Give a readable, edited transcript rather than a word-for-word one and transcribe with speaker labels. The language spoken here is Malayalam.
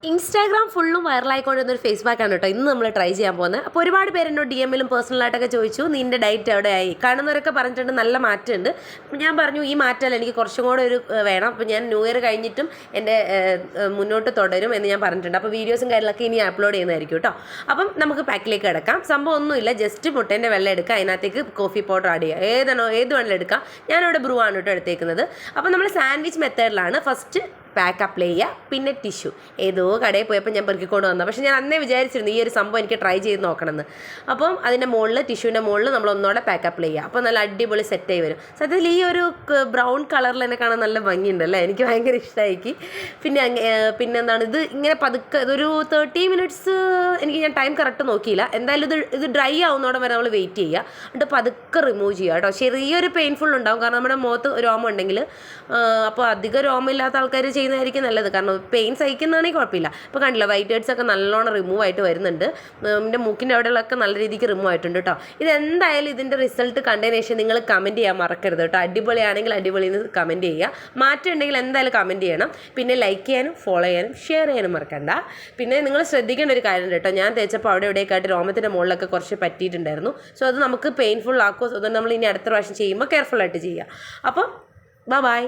Speaker 1: ഇൻസ്റ്റാഗ്രാം ഫുള്ളും വൈറലായിക്കൊണ്ടിരുന്ന ഒരു ഫേസ് പാക്കാണ് കേട്ടോ ഇന്ന് നമ്മൾ ട്രൈ ചെയ്യാൻ പോകുന്നത്. അപ്പോൾ ഒരുപാട് പേര് എന്നോട് DM-ലും പേഴ്സണലായിട്ടൊക്കെ ചോദിച്ചു നിൻ്റെ ഡയറ്റ് എവിടെയായി. കാണുന്നവരൊക്കെ പറഞ്ഞിട്ടുണ്ട് നല്ല മാറ്റമുണ്ട്. അപ്പോൾ ഞാൻ പറഞ്ഞു ഈ മാറ്റമല്ല, എനിക്ക് കുറച്ചും കൂടെ ഒരു വേണം. അപ്പോൾ ഞാൻ ന്യൂ ഇയർ കഴിഞ്ഞിട്ടും എൻ്റെ മുന്നോട്ട് തുടരും എന്ന് ഞാൻ പറഞ്ഞിട്ടുണ്ട്. അപ്പോൾ വീഡിയോസും കാര്യങ്ങളൊക്കെ ഇനി അപ്ലോഡ് ചെയ്യുന്നതായിരിക്കും കേട്ടോ. അപ്പം നമുക്ക് പാക്കിലേക്ക് കിടക്കാം. സംഭവം ഒന്നുമില്ല, ജസ്റ്റ് മുട്ടേൻ്റെ വെള്ളം എടുക്കുക, അതിനകത്തേക്ക് കോഫി പൗഡർ ആഡ് ചെയ്യുക. ഏത് വെള്ളം എടുക്കാം. ഞാനിവിടെ ബ്രൂ ആണ് കേട്ടോ എടുത്തേക്കുന്നത്. അപ്പോൾ നമ്മൾ സാൻഡ്വിച്ച് മെത്തേഡിലാണ് ഫസ്റ്റ് പാക്ക് അപ്ലൈ ചെയ്യുക, പിന്നെ ടിഷ്യൂ. ഏതോ കടയിൽ പോയപ്പോൾ ഞാൻ പെറുക്കിക്കൊണ്ട് വന്നത്, പക്ഷേ ഞാൻ അന്നേ വിചാരിച്ചിരുന്നു ഈ ഒരു സംഭവം എനിക്ക് ട്രൈ ചെയ്ത് നോക്കണമെന്ന്. അപ്പം അതിൻ്റെ മുകളിൽ ടിഷ്യൂവിൻ്റെ മുകളിൽ നമ്മൾ ഒന്നോടെ പാക്ക് അപ്ലൈ ചെയ്യുക. അപ്പോൾ നല്ല അടിപൊളി സെറ്റായി വരും. സത്യത്തിൽ ഈ ഒരു ബ്രൗൺ കളറിൽ തന്നെ കാണാൻ നല്ല ഭംഗിയുണ്ടല്ലേ, എനിക്ക് ഭയങ്കര ഇഷ്ടമായി. പിന്നെ എന്താണ് ഇത് ഇങ്ങനെ പതുക്കെ ഇതൊരു 30 മിനിറ്റ്സ് എനിക്ക് ഞാൻ ടൈം കറക്റ്റ് നോക്കിയില്ല. എന്തായാലും ഇത് ഡ്രൈ ആവുന്നോടെ വരെ നമ്മൾ വെയിറ്റ് ചെയ്യുക. എന്നിട്ട് പതുക്കെ റിമൂവ് ചെയ്യുക കേട്ടോ. ചെറിയൊരു പെയിൻഫുൾ ഉണ്ടാവും, കാരണം നമ്മുടെ മുഖത്ത് രോമം ഉണ്ടെങ്കിൽ. അപ്പോൾ അധികം രോമമില്ലാത്ത ആൾക്കാർ ചെയ്യുന്നതായിരിക്കും നല്ലത്, കാരണം പെയിൻ സഹിക്കുന്നതാണെങ്കിൽ കുഴപ്പമില്ല. ഇപ്പോൾ കണ്ടില്ല, വൈറ്റ് ഹെഡ്സ് ഒക്കെ നല്ലോണം റിമൂവ് ആയിട്ട് വരുന്നുണ്ട്. എൻ്റെ മൂക്കിൻ്റെ അവിടെയുള്ളൊക്കെ നല്ല രീതിക്ക് റിമൂവ് ആയിട്ടുണ്ട് കേട്ടോ. ഇതെന്തായാലും ഇതിൻ്റെ റിസൾട്ട് കണ്ടതിന് ശേഷം നിങ്ങൾ കമൻറ്റ് ചെയ്യാൻ മറക്കരുത് കേട്ടോ. അടിപൊളിയാണെങ്കിൽ അടിപൊളിയെന്ന് കമൻറ്റ് ചെയ്യുക. മാറ്റം ഉണ്ടെങ്കിൽ എന്തായാലും കമൻറ്റ് ചെയ്യണം. പിന്നെ ലൈക്ക് ചെയ്യാനും ഫോളോ ചെയ്യാനും ഷെയർ ചെയ്യാനും മറക്കണ്ട. പിന്നെ നിങ്ങൾ ശ്രദ്ധിക്കേണ്ട ഒരു കാര്യം കേട്ടോ, ഞാൻ തേച്ചപ്പോൾ അവിടെ ഇവിടെയൊക്കെയായിട്ട് രോമത്തിൻ്റെ മുകളിലൊക്കെ കുറച്ച് പറ്റിയിട്ടുണ്ടായിരുന്നു. സോ അത് നമുക്ക് പെയിൻഫുൾ ആക്കുമോ, അതുകൊണ്ട് നമ്മൾ ഇനി അടുത്ത പ്രാവശ്യം ചെയ്യുമ്പോൾ കെയർഫുള്ളായിട്ട് ചെയ്യുക. അപ്പം ബൈ.